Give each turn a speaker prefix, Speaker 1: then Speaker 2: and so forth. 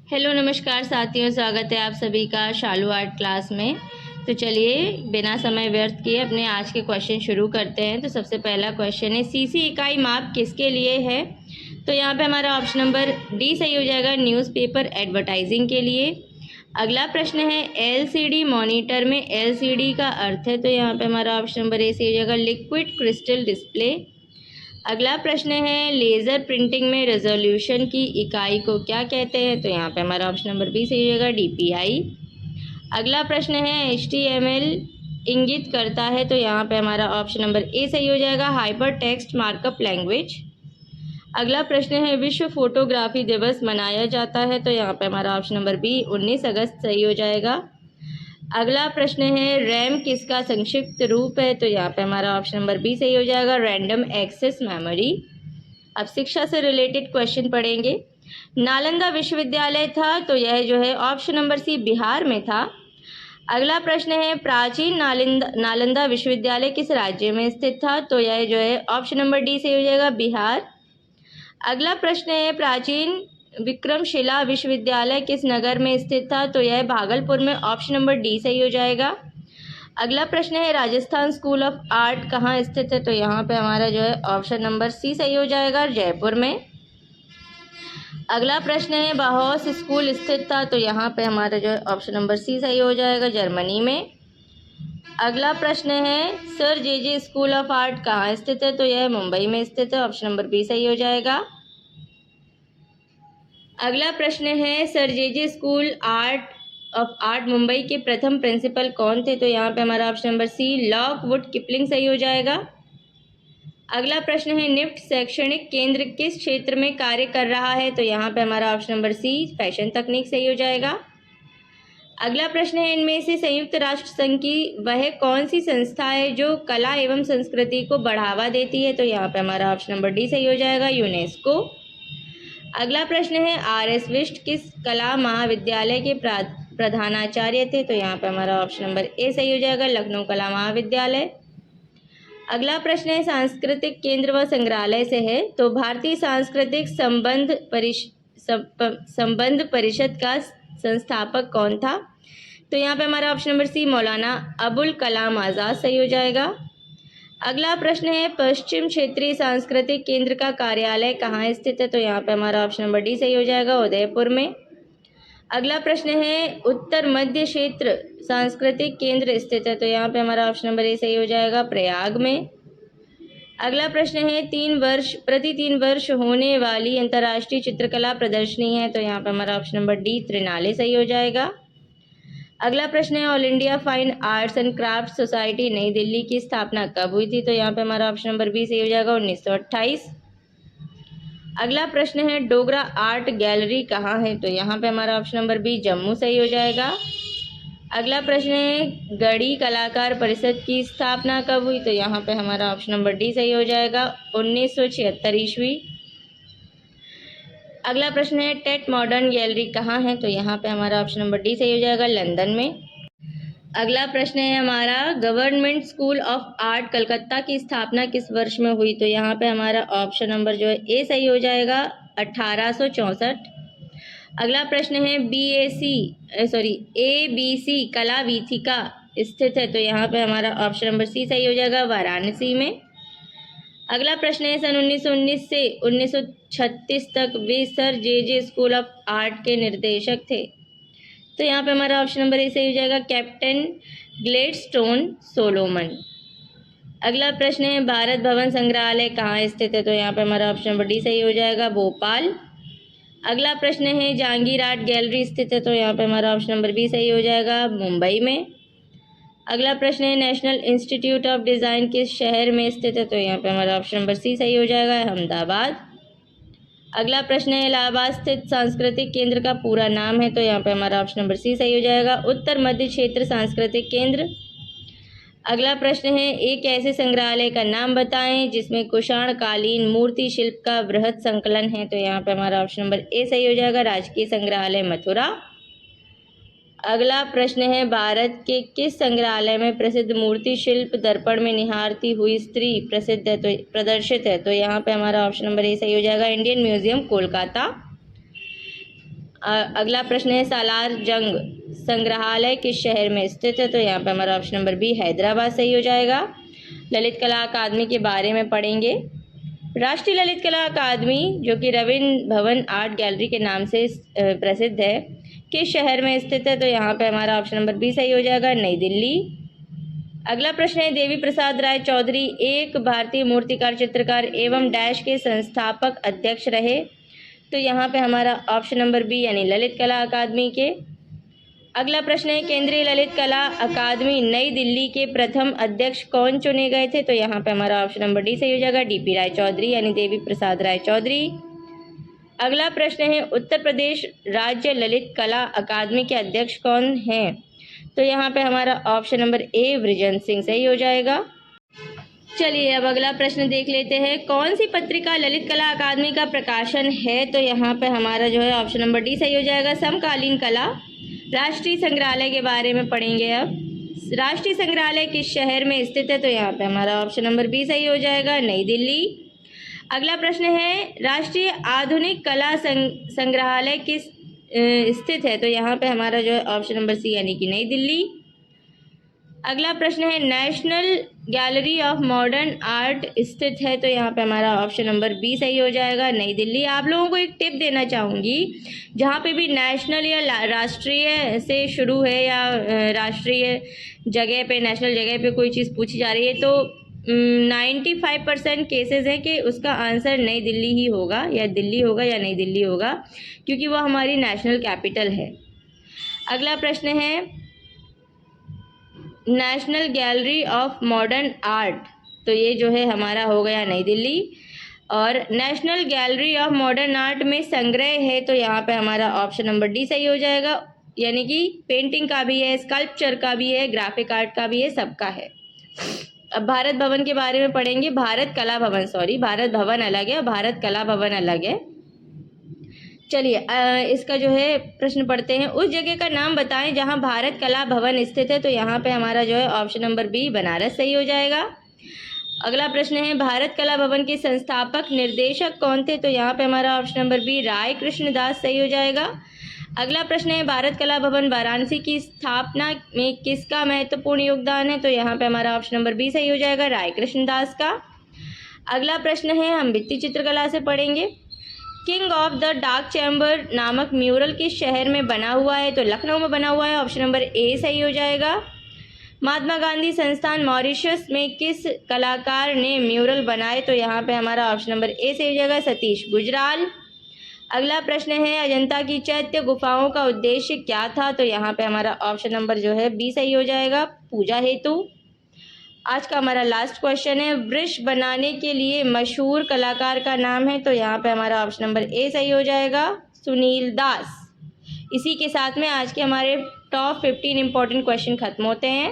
Speaker 1: Hello नमस्कार साथियों, स्वागत है आप सभी का शालू आर्ट क्लास में। तो चलिए बिना समय व्यर्थ किए अपने आज के क्वेश्चन शुरू करते हैं। तो सबसे पहला क्वेश्चन है, सीसी इकाई माप किसके लिए है? तो यहाँ पे हमारा ऑप्शन नंबर डी सही हो जाएगा, न्यूज़पेपर एडवर्टाइजिंग के लिए। अगला प्रश्न है, एलसीडी मॉनिटर में एलसीडी का अर्थ है, तो यहाँ पे हमारा ऑप्शन नंबर ए सही हो जाएगा, लिक्विड क्रिस्टल डिस्प्ले। अगला प्रश्न है, लेज़र प्रिंटिंग में रेजोल्यूशन की इकाई को क्या कहते हैं? तो यहाँ पे हमारा ऑप्शन नंबर बी सही होगा, डीपीआई। अगला प्रश्न है, एचटीएमएल इंगित करता है, तो यहाँ पे हमारा ऑप्शन नंबर ए सही हो जाएगा, हाइपर टेक्स्ट मार्कअप लैंग्वेज। अगला प्रश्न है, विश्व फोटोग्राफी दिवस मनाया जाता है, तो यहाँ पे हमारा ऑप्शन नंबर बी 19 अगस्त सही हो जाएगा। अगला प्रश्न है, रैम किसका संक्षिप्त रूप है? तो यहाँ पे हमारा ऑप्शन नंबर बी सही हो जाएगा, रैंडम एक्सेस मेमोरी। अब शिक्षा से रिलेटेड क्वेश्चन पढ़ेंगे। नालंदा विश्वविद्यालय था, तो यह जो है ऑप्शन नंबर सी बिहार में था। अगला प्रश्न है, प्राचीन नालंदा विश्वविद्यालय किस राज्य में स्थित था? तो यह जो है ऑप्शन नंबर डी सही हो जाएगा, बिहार। अगला प्रश्न है, प्राचीन विक्रमशिला विश्वविद्यालय किस नगर में स्थित था? तो यह भागलपुर में, ऑप्शन नंबर डी सही हो जाएगा। अगला प्रश्न है, राजस्थान स्कूल ऑफ आर्ट कहाँ स्थित है? तो यहाँ पे हमारा जो है ऑप्शन नंबर सी सही हो जाएगा, जयपुर में। अगला प्रश्न है, बाहौस स्कूल स्थित था, तो यहाँ पे हमारा जो है ऑप्शन नंबर सी सही हो जाएगा, जर्मनी में। अगला प्रश्न है, sir J school of art कहाँ स्थित है? तो यह मुंबई में स्थित है, ऑप्शन नंबर बी सही हो जाएगा। अगला प्रश्न है, sir J school of art Mumbai के प्रथम प्रिंसिपल कौन थे? तो यहाँ पे हमारा option number C Lockwood Kipling सही हो जाएगा। अगला प्रश्न है, निफ्ट शैक्षणिक केंद्र किस क्षेत्र में कार्य कर रहा है? तो यहाँ पे हमारा ऑप्शन नंबर सी फैशन तकनीक सही हो जाएगा। अगला प्रश्न है, इनमें से संयुक्त राष्ट्र संघ की वह कौन सी संस्था है जो कला एवं संस्कृति को बढ़ावा देती है? तो यहाँ पे हमारा ऑप्शन नंबर डी सही हो जाएगा, यूनेस्को। अगला प्रश्न है, आर.एस. बिष्ट किस कला महाविद्यालय के प्रधानाचार्य थे? तो यहाँ पे हमारा ऑप्शन नंबर ए सही हो जाएगा, लखनऊ कला महाविद्यालय। अगला प्रश्न है, सांस्कृतिक केंद्र व संग्रहालय से है, तो भारतीय सांस्कृतिक संबंध परिषद का संस्थापक कौन था? तो यहाँ पे हमारा ऑप्शन नंबर सी मौलाना अबुल कलाम आज़ाद सही हो जाएगा। अगला प्रश्न है, पश्चिम क्षेत्रीय सांस्कृतिक केंद्र का कार्यालय कहाँ स्थित है? तो यहाँ पे हमारा ऑप्शन नंबर डी सही हो जाएगा, उदयपुर में। अगला प्रश्न है, उत्तर मध्य क्षेत्र सांस्कृतिक केंद्र स्थित है, तो यहाँ पे हमारा ऑप्शन नंबर ए सही हो जाएगा, प्रयाग में। अगला प्रश्न है, प्रति 3 वर्ष होने वाली अंतर्राष्ट्रीय चित्रकला प्रदर्शनी है, तो यहाँ पे हमारा ऑप्शन नंबर डी त्रिनाली सही हो जाएगा। अगला प्रश्न है, all India fine arts and craft society नई दिल्ली की स्थापना कब हुई थी? तो यहाँ पे हमारा ऑप्शन नंबर बी सही हो जाएगा, 1928। अगला प्रश्न है, डोगरा आर्ट गैलरी कहाँ है? तो यहाँ पे हमारा ऑप्शन नंबर बी जम्मू सही हो जाएगा। अगला प्रश्न है, गढ़ी कलाकार परिषद की स्थापना कब हुई? तो यहाँ पे हमारा ऑप्शन नंबर डी सही हो जाएगा, 1976 ईस्वी। अगला प्रश्न है, टेट मॉडर्न गैलरी कहाँ है? तो यहाँ पे हमारा ऑप्शन नंबर डी सही हो जाएगा, लंदन में। अगला प्रश्न है हमारा, government school of art Calcutta की स्थापना किस वर्ष में हुई? तो यहाँ पे हमारा ऑप्शन नंबर जो है ए सही हो जाएगा, 1864। अगला प्रश्न है, ABC कला वीथिका स्थित है, तो यहाँ पे हमारा ऑप्शन नंबर सी सही हो जाएगा, वाराणसी में। अगला प्रश्न है, सन 1919 से 1936 तक वे sir J school of art के निर्देशक थे, तो यहाँ पे हमारा ऑप्शन नंबर ए सही हो जाएगा, कैप्टन ग्लेडस्टोन सोलोमन। अगला प्रश्न है, भारत भवन संग्रहालय कहाँ स्थित है? तो यहाँ पे हमारा ऑप्शन नंबर डी सही हो जाएगा, भोपाल। अगला प्रश्न है, जहांगीर आर्ट गैलरी स्थित है, तो यहाँ पे हमारा ऑप्शन नंबर बी सही हो जाएगा, मुंबई में। अगला प्रश्न है, नेशनल इंस्टीट्यूट ऑफ डिज़ाइन किस शहर में स्थित है? तो यहाँ पे हमारा ऑप्शन नंबर सी सही हो जाएगा, अहमदाबाद। अगला प्रश्न है, इलाहाबाद स्थित सांस्कृतिक केंद्र का पूरा नाम है, तो यहाँ पे हमारा ऑप्शन नंबर सी सही हो जाएगा, उत्तर मध्य क्षेत्र सांस्कृतिक केंद्र। अगला प्रश्न है, एक ऐसे संग्रहालय का नाम बताएं जिसमें कुषाण कालीन मूर्ति शिल्प का बृहद संकलन है, तो यहाँ पे हमारा ऑप्शन नंबर ए सही हो जाएगा, राजकीय संग्रहालय मथुरा। अगला प्रश्न है, भारत के किस संग्रहालय में प्रसिद्ध मूर्ति शिल्प दर्पण में निहारती हुई स्त्री प्रदर्शित है? तो यहाँ पे हमारा ऑप्शन नंबर ए सही हो जाएगा, इंडियन म्यूजियम कोलकाता। अगला प्रश्न है सालार जंग संग्रहालय किस शहर में स्थित है? तो यहाँ पे हमारा ऑप्शन नंबर बी हैदराबाद सही हो जाएगा। ललित कला अकादमी के बारे में पढ़ेंगे। राष्ट्रीय ललित कला अकादमी जो कि रविंद्र भवन आर्ट गैलरी के नाम से प्रसिद्ध है, किस शहर में स्थित है? तो यहाँ पे हमारा ऑप्शन नंबर बी सही हो जाएगा, नई दिल्ली। अगला प्रश्न है देवी प्रसाद राय चौधरी एक भारतीय मूर्तिकार चित्रकार एवं डैश के संस्थापक अध्यक्ष रहे। तो यहाँ पे हमारा ऑप्शन नंबर बी यानी ललित कला अकादमी के। अगला प्रश्न है केंद्रीय ललित कला अकादमी नई दिल्ली के प्रथम अध्यक्ष कौन चुने गए थे? तो यहाँ पे हमारा ऑप्शन नंबर डी सही हो जाएगा, डीपी राय चौधरी यानी देवी प्रसाद राय चौधरी। अगला प्रश्न है उत्तर प्रदेश राज्य ललित कला अकादमी के अध्यक्ष कौन हैं? तो यहाँ पे हमारा ऑप्शन नंबर ए वृजन सिंह सही हो जाएगा। चलिए अब अगला प्रश्न देख लेते हैं, कौन सी पत्रिका ललित कला अकादमी का प्रकाशन है? तो यहाँ पे हमारा जो है ऑप्शन नंबर डी सही हो जाएगा, समकालीन कला। राष्ट्रीय संग्रहालय के बारे में पढ़ेंगे अब। राष्ट्रीय संग्रहालय किस शहर में स्थित है? तो यहाँ पे हमारा ऑप्शन नंबर बी सही हो जाएगा, नई दिल्ली। अगला प्रश्न है राष्ट्रीय आधुनिक कला संग्रहालय किस स्थित है? तो यहाँ पे हमारा जो है ऑप्शन नंबर सी यानी कि नई दिल्ली। अगला प्रश्न है national gallery of modern art स्थित है? तो यहाँ पे हमारा ऑप्शन नंबर बी सही हो जाएगा, नई दिल्ली। आप लोगों को एक टिप देना चाहूँगी, जहाँ पे भी नेशनल या राष्ट्रीय से शुरू है या राष्ट्रीय जगह पे नेशनल जगह पे कोई चीज़ पूछी जा रही है तो 95% केसेस हैं कि उसका आंसर नई दिल्ली ही होगा या दिल्ली होगा या नई दिल्ली होगा, क्योंकि वह हमारी नेशनल कैपिटल है। अगला प्रश्न है national gallery of modern art, तो ये जो है हमारा हो गया नई दिल्ली। और national gallery of modern art में संग्रह है, तो यहाँ पे हमारा ऑप्शन नंबर डी सही हो जाएगा, यानी कि पेंटिंग का भी है, स्कल्पचर का भी है, ग्राफिक आर्ट का भी है, सबका है। अब भारत भवन के बारे में पढ़ेंगे। भारत कला भवन, सॉरी भारत भवन अलग है और भारत कला भवन अलग है। चलिए इसका जो है प्रश्न पढ़ते हैं, उस जगह का नाम बताएं जहां भारत कला भवन स्थित है? तो यहाँ पे हमारा जो है ऑप्शन नंबर बी बनारस सही हो जाएगा। अगला प्रश्न है भारत कला भवन के संस्थापक निर्देशक कौन थे? तो यहाँ पे हमारा ऑप्शन नंबर बी राय कृष्णदास सही हो जाएगा। अगला प्रश्न है भारत कला भवन वाराणसी की स्थापना में किसका महत्वपूर्ण योगदान है? तो यहाँ पे हमारा ऑप्शन नंबर बी सही हो जाएगा, राय कृष्णदास का। अगला प्रश्न है हम भित्ति चित्रकला से पढ़ेंगे, king of the dark chamber नामक म्यूरल किस शहर में बना हुआ है? तो लखनऊ में बना हुआ है, ऑप्शन नंबर ए सही हो जाएगा। महात्मा गांधी संस्थान मॉरिशस में किस कलाकार ने म्यूरल बनाए? तो यहाँ पे हमारा ऑप्शन नंबर ए सही हो जाएगा, सतीश गुजराल। अगला प्रश्न है अजंता की चैत्य गुफाओं का उद्देश्य क्या था? तो यहाँ पे हमारा ऑप्शन नंबर जो है बी सही हो जाएगा, पूजा हेतु। आज का हमारा लास्ट क्वेश्चन है वृक्ष बनाने के लिए मशहूर कलाकार का नाम है? तो यहाँ पे हमारा ऑप्शन नंबर ए सही हो जाएगा, सुनील दास। इसी के साथ में आज के हमारे टॉप 15 इंपॉर्टेंट क्वेश्चन खत्म होते हैं।